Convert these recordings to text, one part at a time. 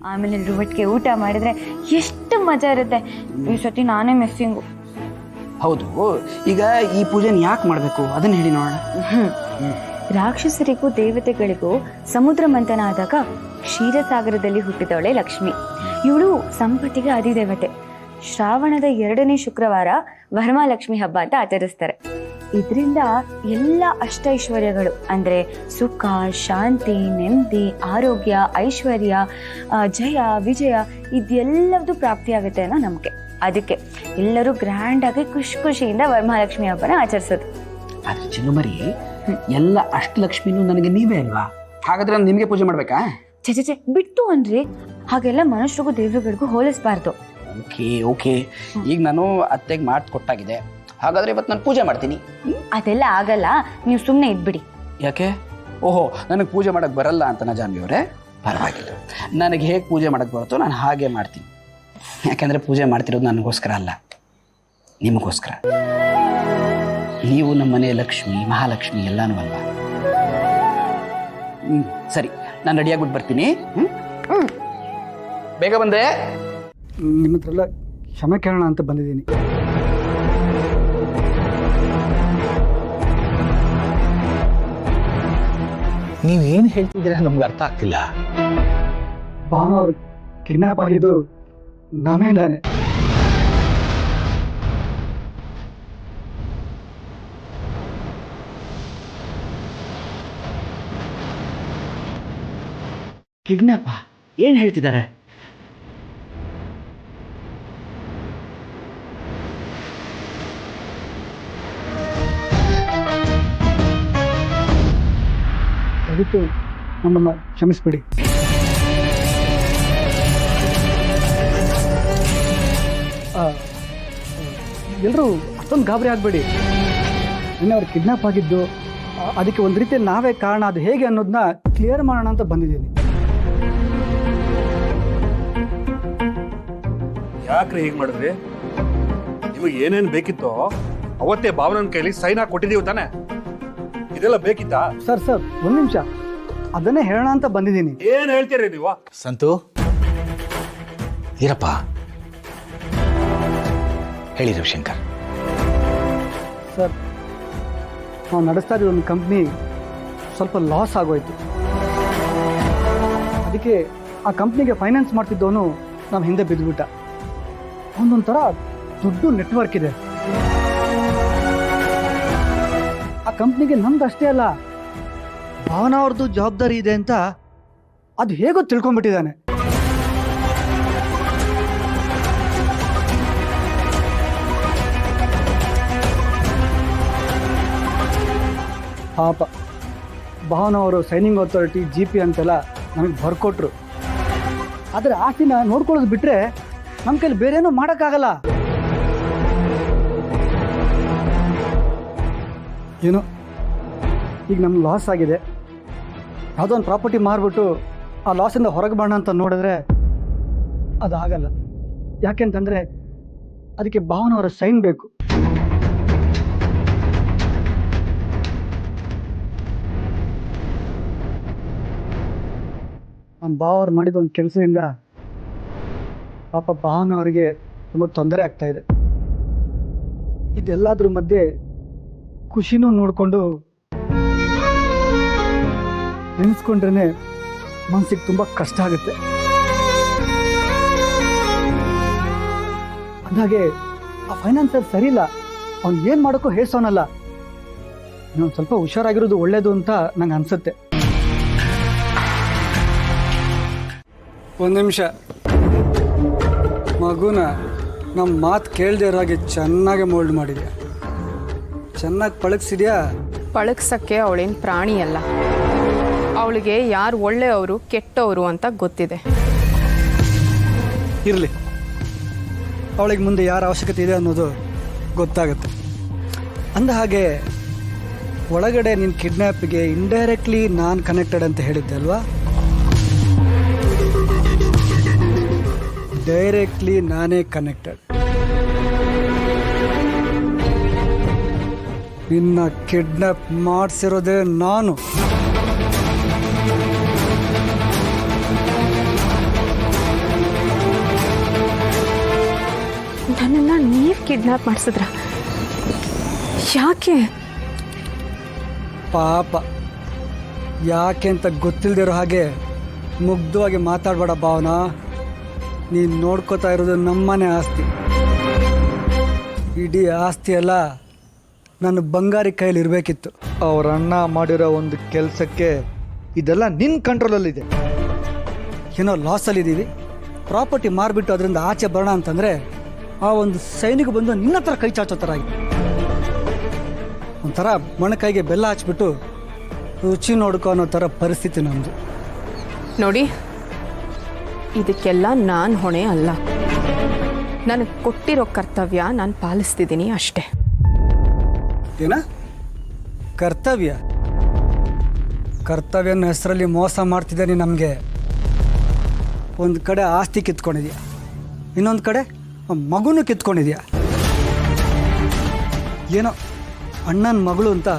ಆಮೇಲೆ ಒಟ್ಟಿಗೆ ಊಟ ಮಾಡಿದ್ರೆ ಎಷ್ಟು ಮಜಾ ಇರುತ್ತೆ. ಈ ಸತಿ ನಾನೇ ಮಿಸ್ಸಿಂಗು. ಹೌದು, ಈಗ ಈ ಪೂಜೆನ ಯಾಕೆ ಮಾಡಬೇಕು ಅದನ್ನ ಹೇಳಿ ನೋಡೋಣ. ರಾಕ್ಷಸರಿಗೂ ದೇವತೆಗಳಿಗೂ ಸಮುದ್ರ ಮಂಥನ ಆದಾಗ ಕ್ಷೀರಸಾಗರದಲ್ಲಿ ಹುಟ್ಟಿದವಳೆ ಲಕ್ಷ್ಮಿ. ಇವಳು ಸಂಪತ್ತಿಗೆ ಅಧಿದೇವತೆ. ಶ್ರಾವಣದ 2ನೇ ಶುಕ್ರವಾರ ವರಮಹಾಲಕ್ಷ್ಮಿ ಹಬ್ಬ ಅಂತ ಆಚರಿಸ್ತಾರೆ. ಇದರಿಂದ ಎಲ್ಲ ಅಷ್ಟೈಶ್ವರ್ಯಗಳು ಅಂದ್ರೆ ಸುಖ, ಶಾಂತಿ, ನೆಮ್ಮದಿ, ಆರೋಗ್ಯ, ಐಶ್ವರ್ಯ, ಜಯ, ವಿಜಯ ಇದೆಲ್ಲವೂ ಪ್ರಾಪ್ತಿಯಾಗುತ್ತೆ ಅನ್ನೋ ನಂಬಿಕೆ. ಅದಕ್ಕೆ ಎಲ್ಲರೂ ಗ್ರ್ಯಾಂಡ್ ಆಗಿ ಖುಷಿಯಿಂದ ವರಮಹಾಲಕ್ಷ್ಮಿ ಹಬ್ಬನ ಆಚರಿಸೋದು. ಆದ್ರೆ ಚಿನ್ನಮರಿ, ಎಲ್ಲ ಅಷ್ಟಲಕ್ಷ್ಮಿನೂ ನನಗೆ ನೀವೇ ಅಲ್ವಾ? ಹಾಗಾದ್ರೆ ನಾನು ನಿಮಗೆ ಪೂಜೆ ಮಾಡ್ಬೇಕಾ? ಚೆ ಬಿಟ್ಟು ಅನ್ರಿ, ಹಾಗೆಲ್ಲ ಮನುಷ್ಯರಿಗೂ ದೇವರುಗಳಿಗೂ ಹೋಲಿಸಬಾರ್ದು. ಓಕೆ, ಈಗ ನಾನು ಅತ್ತೆಗೆ ಮಾತು ಕೊಟ್ಟಾಗಿದೆ. ಹಾಗಾದ್ರೆ ಇವತ್ತು ನಾನು ಪೂಜೆ ಮಾಡ್ತೀನಿ. ಅದೆಲ್ಲ ಆಗಲ್ಲ, ನೀವು ಸುಮ್ಮನೆ ಇದ್ಬಿಡಿ. ಯಾಕೆ? ಓಹೋ, ನನಗೆ ಪೂಜೆ ಮಾಡಕ್ ಬರಲ್ಲ ಅಂತ ಜಾನ್ವಿ ಅವರೇ? ಪರವಾಗಿಲ್ಲ, ನನಗೆ ಹೇಗೆ ಪೂಜೆ ಮಾಡಕ್ ಬರುತ್ತೋ ನಾನು ಹಾಗೆ ಮಾಡ್ತೀನಿ. ಯಾಕೆಂದ್ರೆ ಪೂಜೆ ಮಾಡ್ತಿರೋದು ನನಗೋಸ್ಕರ ಅಲ್ಲ, ನಿಮಗೋಸ್ಕರ. ನೀವು ನಮ್ಮ ಮನೆ ಲಕ್ಷ್ಮಿ, ಮಹಾಲಕ್ಷ್ಮಿ ಎಲ್ಲಾನು ಅಲ್ವಾ? ಸರಿ, ನಾನು ರೆಡಿಯಾಗ್ಬಿಟ್ಟು ಬರ್ತೀನಿ. ಬೇಗ ಬಂದೆ. ನಿಮ್ಮ ಹತ್ರ ಎಲ್ಲ ಕ್ಷಮೆ ಕೇಳೋಣ ಅಂತ ಬಂದಿದ್ದೀನಿ. ನೀವೇನು ಹೇಳ್ತಿದ್ದೀರಾ ನಮ್ಗೆ ಅರ್ಥ ಆಗ್ತಿಲ್ಲ. ಭಾವನ ಅವ್ರು ಕಿಡ್ನಾಪ್ ಆಗಿದ್ದು ನಮ್ಮಿಂದಾನೆ. ಕಿಡ್ನಾಪ? ಏನು ಹೇಳ್ತಿದ್ದಾರೆ? ದಯವಿಟ್ಟು ನಮ್ಮನ್ನು ಕ್ಷಮಿಸ್ಬಿಡಿ. ಎಲ್ಲರೂ ಅಷ್ಟೊಂದು ಗಾಬರಿ ಆಗಬೇಡಿ. ಇನ್ನು ಅವ್ರು ಕಿಡ್ನಾಪ್ ಆಗಿದ್ದು ಅದಕ್ಕೆ ಒಂದು ರೀತಿಯಲ್ಲಿ ನಾವೇ ಕಾರಣ. ಅದು ಹೇಗೆ ಅನ್ನೋದನ್ನ ಕ್ಲಿಯರ್ ಮಾಡೋಣ ಅಂತ ಬಂದಿದ್ದೀನಿ. ಯಾಕ್ರಿ ಹೀಗೆ ಮಾಡಿದ್ರಿ? ನಿಮಗೆ ಏನೇನು ಬೇಕಿತ್ತೋ ಅವತ್ತೇ ಭಾವನನ ಕೈಲಿ ಸೈನ್ ಹಾಕಿ ಕೊಟ್ಟಿದ್ದೀವಿ ತಾನೆ. ಇದೆಲ್ಲ ಬೇಕಿತ್ತಾ? ಸರ್ ಒಂದು ನಿಮಿಷ, ಅದನ್ನೇ ಹೇಳೋಣ ಅಂತ ಬಂದಿದ್ದೀನಿ. ಏನ್ ಹೇಳ್ತೀರಿ ನೀವು? ಸಂತು, ಇರಪ್ಪ. ಹೇಳಿ ರವಿಶಂಕರ್. ಸರ್, ನಾವು ನಡೆಸ್ತಾ ಇರೋ ಒಂದು ಕಂಪ್ನಿ ಸ್ವಲ್ಪ ಲಾಸ್ ಆಗೋಯ್ತು. ಅದಕ್ಕೆ ಆ ಕಂಪ್ನಿಗೆ ಫೈನಾನ್ಸ್ ಮಾಡ್ತಿದ್ದವನು ನಮ್ಮ ಹಿಂದೆ ಬಿದ್ದುಬಿಟ್ಟ. ಒಂದೊಂಥರ ದೊಡ್ಡ ನೆಟ್ವರ್ಕ್ ಇದೆ ಆ ಕಂಪ್ನಿಗೆ. ನಮ್ದು ಅಷ್ಟೇ ಅಲ್ಲ, ಭಾವನಾ ಅವ್ರದ್ದು ಜವಾಬ್ದಾರಿ ಇದೆ ಅಂತ ಅದು ಹೇಗೋ ತಿಳ್ಕೊಂಡ್ಬಿಟ್ಟಿದ್ದಾನೆ. ಪಾಪ ಭಾವನಾ ಅವರು ಸೈನಿಂಗ್ ಅಥಾರಿಟಿ, GP ಅಂತೆಲ್ಲ ನಮಗೆ ಬರ್ಕೊಟ್ರು. ಆದರೆ ಆಸ್ತಿನ ನೋಡ್ಕೊಳ್ಳೋದು ಬಿಟ್ಟರೆ ನಮ್ಮ ಕೈಲಿ ಬೇರೇನೂ ಮಾಡೋಕ್ಕಾಗಲ್ಲ. ಏನು ಈಗ ನಮ್ಗೆ ಲಾಸ್ ಆಗಿದೆ, ಯಾವುದೋ ಒಂದು ಪ್ರಾಪರ್ಟಿ ಮಾರ್ಬಿಟ್ಟು ಆ ಲಾಸಿಂದ ಹೊರಗೆ ಬರೋಣ ಅಂತ ನೋಡಿದ್ರೆ ಅದಾಗಲ್ಲ. ಯಾಕೆಂತಂದರೆ ಅದಕ್ಕೆ ಭಾವನವರ ಸೈನ್ ಬೇಕು. ನಮ್ಮ ಭಾವವ್ರು ಮಾಡಿದ ಒಂದು ಕೆಲಸದಿಂದ ಪಾಪ ಭಾವನವರಿಗೆ ತುಂಬ ತೊಂದರೆ ಆಗ್ತಾ ಇದೆ. ಇದೆಲ್ಲದ್ರ ಮಧ್ಯೆ ಖುಷಿನೂ ನೋಡಿಕೊಂಡು ನೆನೆಸ್ಕೊಂಡ್ರೆ ಮನಸ್ಸಿಗೆ ತುಂಬ ಕಷ್ಟ ಆಗುತ್ತೆ. ಅಂದಾಗೆ ಆ ಫೈನಾನ್ಸರ್ ಸರಿ ಇಲ್ಲ, ಅವ್ನು ಏನು ಮಾಡೋಕ್ಕೂ ಹೇಸೋನಲ್ಲ. ಇನ್ನೊಂದು ಸ್ವಲ್ಪ ಹುಷಾರಾಗಿರೋದು ಒಳ್ಳೇದು ಅಂತ ನಂಗೆ ಅನಿಸುತ್ತೆ. ಒಂದು ನಿಮಿಷ, ಮಗುನ ನಮ್ಮ ಮಾತು ಕೇಳದೆ ಇರೋ ಹಾಗೆ ಚೆನ್ನಾಗಿ ಮೋಲ್ಡ್ ಮಾಡಿದ್ಯಾ, ಚೆನ್ನಾಗಿ ಪಳಗಿಸಿದ್ಯಾ. ಪಳಗ್ಸಕ್ಕೆ ಅವಳೇನು ಪ್ರಾಣಿ ಅಲ್ಲ, ಅವಳಿಗೆ ಯಾರು ಒಳ್ಳೆಯವರು ಕೆಟ್ಟವರು ಅಂತ ಗೊತ್ತಿದೆ. ಇರಲಿ, ಅವಳಿಗೆ ಮುಂದೆ ಯಾರ ಅವಶ್ಯಕತೆ ಇದೆ ಅನ್ನೋದು ಗೊತ್ತಾಗುತ್ತೆ. ಅಂದ ಹಾಗೆ ಒಳಗಡೆ ನಿನ್ನ ಕಿಡ್ನ್ಯಾಪ್ಗೆ ಇಂಡೈರೆಕ್ಟ್ಲಿ ನಾನು ಕನೆಕ್ಟೆಡ್ ಅಂತ ಹೇಳಿದ್ದೆ ಅಲ್ವಾ? ಡೈರೆಕ್ಟ್ಲಿ ನಾನೇ ಕನೆಕ್ಟೆಡ್. ನಿನ್ನ ಕಿಡ್ನಾಪ್ ಮಾಡಿಸಿರೋದೇ ನಾನು. ನನ್ನನ್ನು ನೀವು ಕಿಡ್ನಾಪ್ ಮಾಡಿಸಿದ್ರ? ಯಾಕೆ? ಪಾಪ, ಯಾಕೆ ಅಂತ ಗೊತ್ತಿಲ್ದಿರೋ ಹಾಗೆ ಮುಗ್ಧವಾಗಿ ಮಾತಾಡಬೇಡ ಭಾವನಾ. ನೀನು ನೋಡ್ಕೋತಾ ಇರೋದು ನಮ್ಮನೆ ಆಸ್ತಿ. ಇಡೀ ಆಸ್ತಿ ಎಲ್ಲ ನನ್ನ ಬಂಗಾರಿ ಕೈಯಲ್ಲಿ ಇರಬೇಕಿತ್ತು. ಅವ್ರ ಅಣ್ಣ ಮಾಡಿರೋ ಒಂದು ಕೆಲಸಕ್ಕೆ ಇದೆಲ್ಲ ನಿನ್ನ ಕಂಟ್ರೋಲಲ್ಲಿದೆ. ಏನೋ ಲಾಸಲ್ಲಿದ್ದೀವಿ, ಪ್ರಾಪರ್ಟಿ ಮಾರಿಬಿಟ್ಟು ಅದರಿಂದ ಆಚೆ ಬರೋಣ ಅಂತಂದರೆ ಆ ಒಂದು ಸೈನಿಕ ಬಂದು ನಿನ್ನ ಹತ್ರ ಕೈ ಚಾಚೋ ಥರ ಆಗಿದೆ. ಒಂಥರ ಮೊಣಕೈಗೆ ಬೆಲ್ಲ ಹಚ್ಬಿಟ್ಟು ರುಚಿ ನೋಡ್ಕೊ ಅನ್ನೋ ಥರ ಪರಿಸ್ಥಿತಿ ನಮ್ಮದು. ನೋಡಿ, ಇದಕ್ಕೆಲ್ಲ ನಾನು ಹೊಣೆ ಅಲ್ಲ. ನನಗೆ ಕೊಟ್ಟಿರೋ ಕರ್ತವ್ಯ ನಾನು ಪಾಲಿಸ್ತಿದ್ದೀನಿ ಅಷ್ಟೇ. ಏನ ಕರ್ತವ್ಯ? ಕರ್ತವ್ಯನ ಹೆಸರಲ್ಲಿ ಮೋಸ ಮಾಡ್ತಿದ್ದೀನಿ ನಮಗೆ. ಒಂದು ಕಡೆ ಆಸ್ತಿ ಕಿತ್ಕೊಂಡಿದ್ಯಾ, ಇನ್ನೊಂದು ಕಡೆ ಮಗುನೂ ಕಿತ್ಕೊಂಡಿದ್ಯಾ. ಏನೋ ಅಣ್ಣನ ಮಗಳು ಅಂತ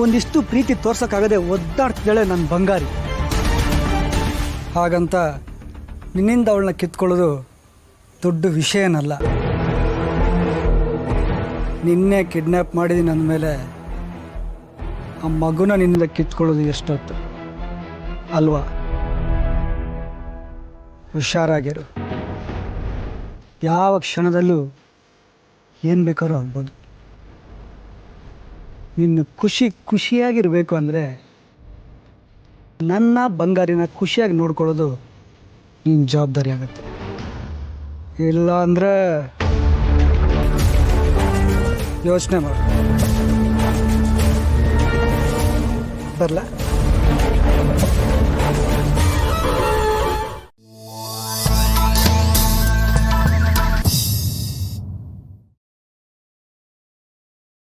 ಒಂದಿಷ್ಟು ಪ್ರೀತಿ ತೋರ್ಸೋಕ್ಕಾಗದೆ ಒದ್ದಾಡ್ತಿದ್ದಾಳೆ ನನ್ನ ಬಂಗಾರಿ. ಹಾಗಂತ ನಿನ್ನಿಂದ ಅವಳನ್ನ ಕಿತ್ಕೊಳ್ಳೋದು ದೊಡ್ಡ ವಿಷಯನಲ್ಲ. ನಿನ್ನೆ ಕಿಡ್ನ್ಯಾಪ್ ಮಾಡಿದ್ದೀನಿ ಅಂದಮೇಲೆ ಆ ಮಗುನ ನಿನ್ನಿಂದ ಕಿತ್ಕೊಳ್ಳೋದು ಎಷ್ಟೊತ್ತು ಅಲ್ವಾ? ಹುಷಾರಾಗಿರು. ಯಾವ ಕ್ಷಣದಲ್ಲೂ ಏನು ಬೇಕಾದ್ರೂ ಆಗ್ಬೋದು. ನಿನ್ನ ಖುಷಿಯಾಗಿರಬೇಕು ಅಂದರೆ ನನ್ನ ಬಂಗಾರಿನ ಖುಷಿಯಾಗಿ ನೋಡ್ಕೊಳ್ಳೋದು ನಿನ್ನ ಜವಾಬ್ದಾರಿ ಆಗುತ್ತೆ. ಇಲ್ಲ ಅಂದರೆ ಯೋಚನೆ ಮಾಡು. ಬರಲ್ಲ?